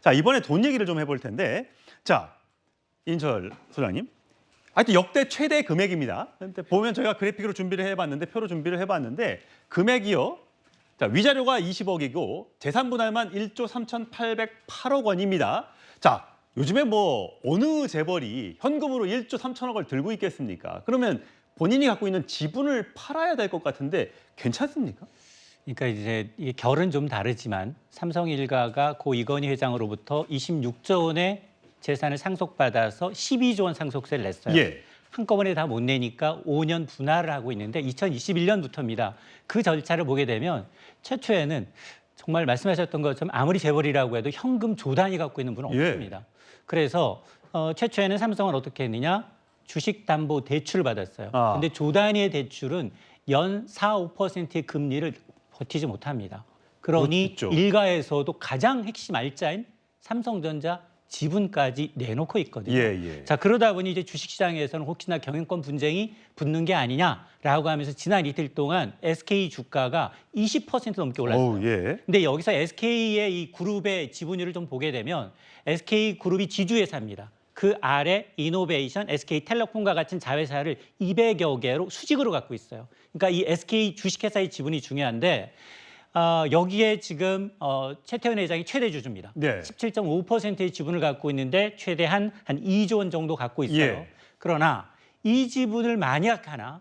자, 이번에 돈 얘기를 좀 해볼 텐데, 자, 인철 소장님. 하여튼 역대 최대 금액입니다. 근데 보면 저희가 그래픽으로 준비를 해봤는데, 표로 준비를 해봤는데, 금액이요. 자, 위자료가 20억이고 재산 분할만 1조 3,808억 원입니다. 자, 요즘에 뭐 어느 재벌이 현금으로 1조 3천억을 들고 있겠습니까? 그러면 본인이 갖고 있는 지분을 팔아야 될 것 같은데 괜찮습니까? 그러니까 이제 이게 결은 좀 다르지만 삼성 일가가 고 이건희 회장으로부터 26조 원의 재산을 상속받아서 12조 원 상속세를 냈어요. 예. 한꺼번에 다 못 내니까 5년 분할을 하고 있는데 2021년부터입니다. 그 절차를 보게 되면 최초에는 정말 말씀하셨던 것처럼 아무리 재벌이라고 해도 현금 조 단위 갖고 있는 분은 예. 없습니다. 그래서 최초에는 삼성은 어떻게 했느냐? 주식담보대출을 받았어요. 아. 근데 조 단위의 대출은 연 4, 5%의 금리를 버티지 못합니다. 그러니 그렇겠죠. 일가에서도 가장 핵심 알짜인 삼성전자 지분까지 내놓고 있거든요. 예, 예. 자, 그러다 보니 이제 주식시장에서는 혹시나 경영권 분쟁이 붙는 게 아니냐라고 하면서 지난 이틀 동안 SK 주가가 20% 넘게 올랐어요. 어우, 예. 근데 여기서 SK의 이 그룹의 지분율을 좀 보게 되면 SK 그룹이 지주회사입니다. 그 아래 이노베이션, SK텔레콤과 같은 자회사를 200여 개로 수직으로 갖고 있어요. 그러니까 이 SK 주식회사의 지분이 중요한데 여기에 지금 최태원 회장이 최대 주주입니다. 네. 17.5%의 지분을 갖고 있는데 최대한 한 2조 원 정도 갖고 있어요. 예. 그러나 이 지분을 만약 하나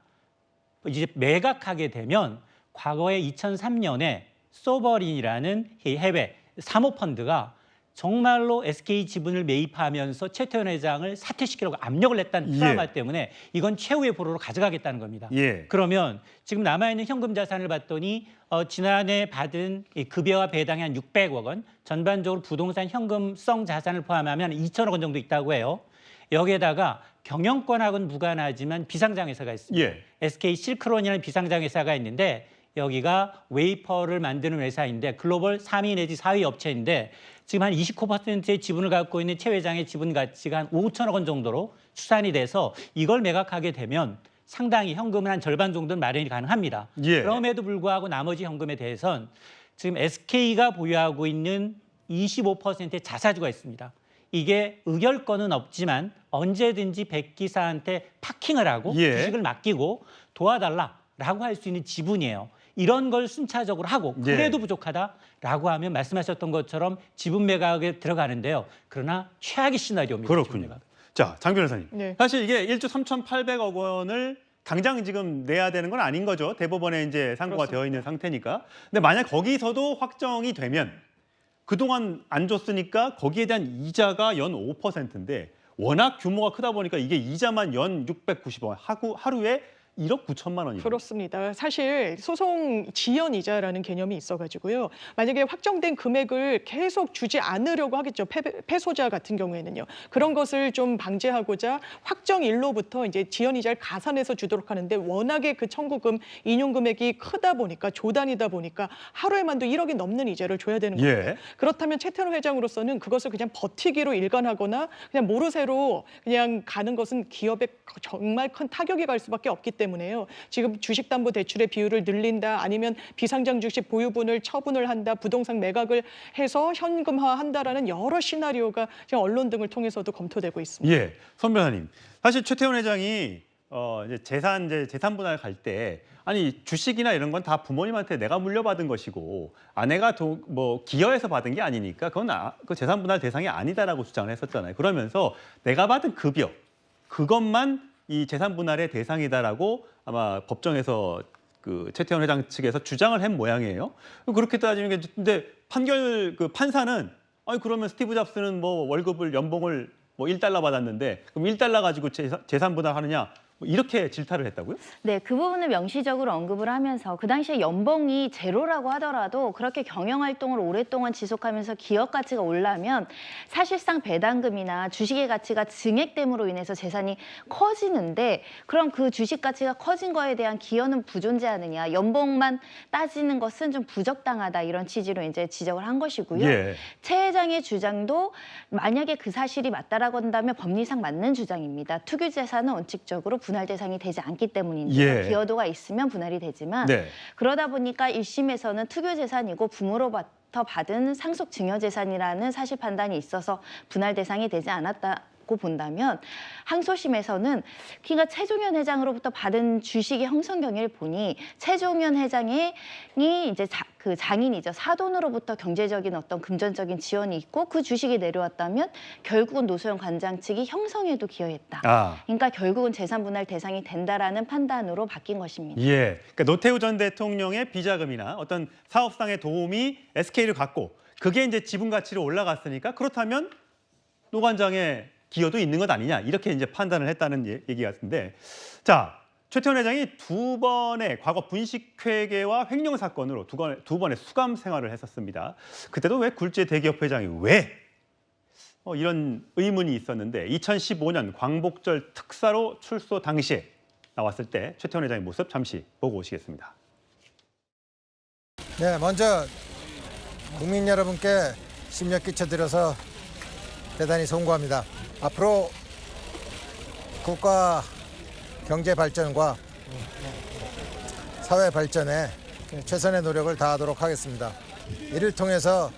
이제 매각하게 되면 과거에 2003년에 소버린이라는 이 해외 사모펀드가 정말로 SK 지분을 매입하면서 최태원 회장을 사퇴시키려고 압력을 냈다는 트라우마 때문에 이건 최후의 보루로 가져가겠다는 겁니다. 예. 그러면 지금 남아있는 현금 자산을 봤더니 지난해 받은 이 급여와 배당이 한 600억 원, 전반적으로 부동산 현금성 자산을 포함하면 2천억 원 정도 있다고 해요. 여기에다가 경영권하고는 무관하지만 비상장회사가 있습니다. 예. SK 실크론이라는 비상장회사가 있는데 여기가 웨이퍼를 만드는 회사인데 글로벌 3위 내지 4위 업체인데 지금 한 29%의 지분을 갖고 있는 최 회장의 지분 가치가 한 5천억 원 정도로 추산이 돼서 이걸 매각하게 되면 상당히 현금은 한 절반 정도는 마련이 가능합니다. 예. 그럼에도 불구하고 나머지 현금에 대해선 지금 SK가 보유하고 있는 25%의 자사주가 있습니다. 이게 의결권은 없지만 언제든지 백 기사한테 파킹을 하고 예. 주식을 맡기고 도와달라라고 할 수 있는 지분이에요. 이런 걸 순차적으로 하고 예. 그래도 부족하다라고 하면 말씀하셨던 것처럼 지분 매각에 들어가는데요. 그러나 최악의 시나리오입니다. 그렇군요. 자, 장 변호사님. 네. 사실 이게 1조 3,800억 원을 당장 지금 내야 되는 건 아닌 거죠. 대법원에 이제 상고가 되어 있는 상태니까. 근데 만약 거기서도 확정이 되면 그동안 안 줬으니까 거기에 대한 이자가 연 5%인데 워낙 규모가 크다 보니까 이게 이자만 연 690원, 하루에 1억 9천만 원이에요. 그렇습니다. 사실 소송 지연 이자라는 개념이 있어가지고요. 만약에 확정된 금액을 계속 주지 않으려고 하겠죠. 패소자 같은 경우에는요. 그런 것을 좀 방지하고자 확정일로부터 이제 지연 이자를 가산해서 주도록 하는데 워낙에 그 청구금 인용 금액이 크다 보니까 조단이다 보니까 하루에만도 1억이 넘는 이자를 줘야 되는 거예요. 예. 그렇다면 최태원 회장으로서는 그것을 그냥 버티기로 일관하거나 그냥 모르쇠로 그냥 가는 것은 기업에 정말 큰 타격이 갈 수밖에 없기 때문에요. 지금 주식담보대출의 비율을 늘린다 아니면 비상장 주식 보유분을 처분을 한다 부동산 매각을 해서 현금화한다라는 여러 시나리오가 지금 언론 등을 통해서도 검토되고 있습니다. 예. 손 변호사님. 사실 최태원 회장이 이제 재산 분할 갈 때 아니 주식이나 이런 건 다 부모님한테 내가 물려받은 것이고 아내가 뭐 기여해서 받은 게 아니니까 그건 그 재산 분할 대상이 아니다라고 주장을 했었잖아요. 그러면서 내가 받은 급여 그것만 이 재산 분할의 대상이다라고 아마 법정에서 그 최태원 회장 측에서 주장을 한 모양이에요. 그렇게 따지는 게 근데 그 판사는 아니 그러면 스티브 잡스는 뭐 월급을 연봉을 뭐 1달러 받았는데 그럼 1달러 가지고 재산 분할하느냐 뭐 이렇게 질타를 했다고요? 네, 그 부분을 명시적으로 언급을 하면서 그 당시에 연봉이 제로라고 하더라도 그렇게 경영활동을 오랫동안 지속하면서 기업 가치가 올라면 사실상 배당금이나 주식의 가치가 증액됨으로 인해서 재산이 커지는데 그럼 그 주식 가치가 커진 거에 대한 기여는 부존재하느냐, 연봉만 따지는 것은 좀 부적당하다 이런 취지로 이제 지적을 한 것이고요. 예. 최 회장의 주장도 만약에 그 사실이 맞다라고 한다면 법리상 맞는 주장입니다. 투기 재산은 원칙적으로 분할 대상이 되지 않기 때문인데요. 예. 기여도가 있으면 분할이 되지만 네. 그러다 보니까 1심에서는 투기 재산이고 부모로부터 노관장으로부터 받은 상속 증여재산이라는 사실 판단이 있어서 분할 대상이 되지 않았다고 본다면 항소심에서는 그러니까 최종현 회장으로부터 받은 주식의 형성 경위를 보니 최종현 회장이 이제 그 장인이죠. 사돈으로부터 경제적인 어떤 금전적인 지원이 있고 그 주식이 내려왔다면 결국은 노소영 관장 측이 형성에도 기여했다. 그러니까 결국은 재산 분할 대상이 된다라는 판단으로 바뀐 것입니다. 예, 그러니까 노태우 전 대통령의 비자금이나 어떤 사업상의 도움이 SK를 갖고 그게 이제 지분 가치로 올라갔으니까 그렇다면 노 관장의 기여도 있는 것 아니냐 이렇게 이제 판단을 했다는 얘기 같은데, 자 최태원 회장이 두 번의 과거 분식회계와 횡령 사건으로 두 번의 수감 생활을 했었습니다. 그때도 왜 굴지의 대기업 회장이 왜 이런 의문이 있었는데 2015년 광복절 특사로 출소 당시에 나왔을 때 최태원 회장의 모습 잠시 보고 오시겠습니다. 네, 먼저 국민 여러분께 심려 끼쳐드려서 대단히 송구합니다. 앞으로 국가 경제 발전과 사회 발전에 최선의 노력을 다하도록 하겠습니다. 이를 통해서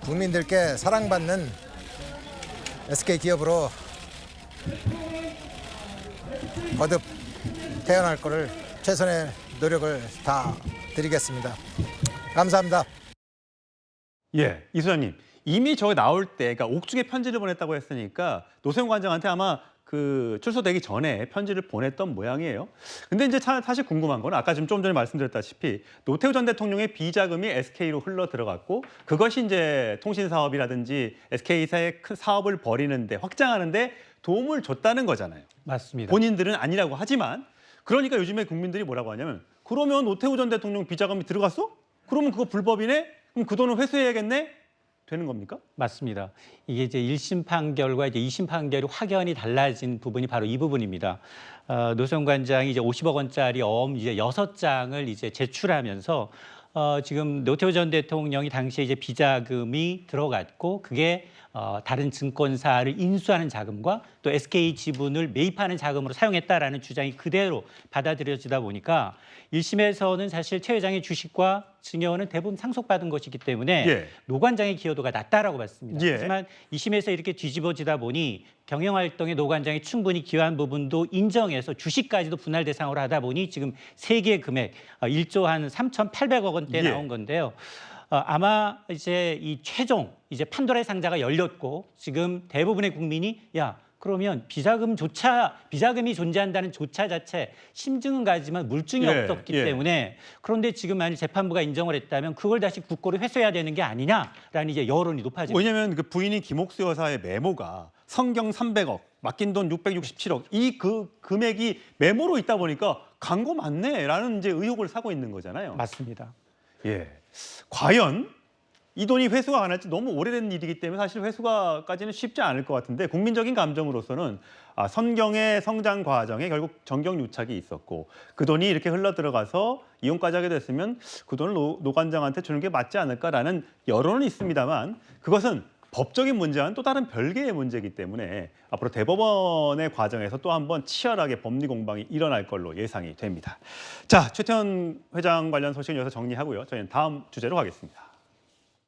국민들께 사랑받는 SK 기업으로 거듭 태어날 것을 최선의 노력을 다드리겠습니다. 감사합니다. 예, 이 소장님 이미 저기 나올 때, 그러니까 옥중에 편지를 보냈다고 했으니까 노세훈 관장한테 아마 그 출소되기 전에 편지를 보냈던 모양이에요. 근데 이제 사실 궁금한 건 아까 좀 전에 말씀드렸다시피 노태우 전 대통령의 비자금이 SK로 흘러 들어갔고 그것이 이제 통신 사업이라든지 SK사의 큰 사업을 벌이는데 확장하는데 도움을 줬다는 거잖아요. 맞습니다. 본인들은 아니라고 하지만 그러니까 요즘에 국민들이 뭐라고 하냐면 그러면 노태우 전 대통령 비자금이 들어갔어? 그러면 그거 불법이네? 그럼 그 돈을 회수해야겠네? 되는 겁니까? 맞습니다. 이게 이제 1심 판결과 이제 2심 판결이 확연히 달라진 부분이 바로 이 부분입니다. 노세훈 관장이 이제 50억 원짜리 어음 이제 6장을 이제 제출하면서 지금 노태우 전 대통령이 당시에 이제 비자금이 들어갔고 그게 다른 증권사를 인수하는 자금과 또 SK 지분을 매입하는 자금으로 사용했다라는 주장이 그대로 받아들여지다 보니까 1심에서는 사실 최 회장의 주식과 증여는 대부분 상속받은 것이기 때문에 예. 노 관장의 기여도가 낮다라고 봤습니다. 예. 하지만 2심에서 이렇게 뒤집어지다 보니 경영활동에 노 관장이 충분히 기여한 부분도 인정해서 주식까지도 분할 대상으로 하다 보니 지금 세개 금액 1조 한 3,800억 원대 예. 나온 건데요. 아마 이제 이 최종 이제 판도라의 상자가 열렸고 지금 대부분의 국민이 야 그러면 비자금이 존재한다는 조차 자체 심증은 가지만 물증이 예, 없었기 예. 때문에 그런데 지금 만약 재판부가 인정을 했다면 그걸 다시 국고로 회수해야 되는 게 아니냐라는 이제 여론이 높아집니다. 왜냐하면 그 부인인 김옥수 여사의 메모가 성경 300억, 맡긴 돈 667억 이 그 금액이 메모로 있다 보니까 광고 맞네라는 이제 의혹을 사고 있는 거잖아요. 맞습니다. 예, 과연 이 돈이 회수가 안 할지 너무 오래된 일이기 때문에 사실 회수가까지는 쉽지 않을 것 같은데 국민적인 감정으로서는 선경의 성장 과정에 결국 정경유착이 있었고 그 돈이 이렇게 흘러 들어가서 이용까지 하게 됐으면 그 돈을 노 관장한테 주는 게 맞지 않을까라는 여론은 있습니다만 그것은 법적인 문제와는 또 다른 별개의 문제이기 때문에 앞으로 대법원의 과정에서 또 한번 치열하게 법리 공방이 일어날 걸로 예상이 됩니다. 자, 최태원 회장 관련 소식은 여기서 정리하고요. 저희는 다음 주제로 가겠습니다.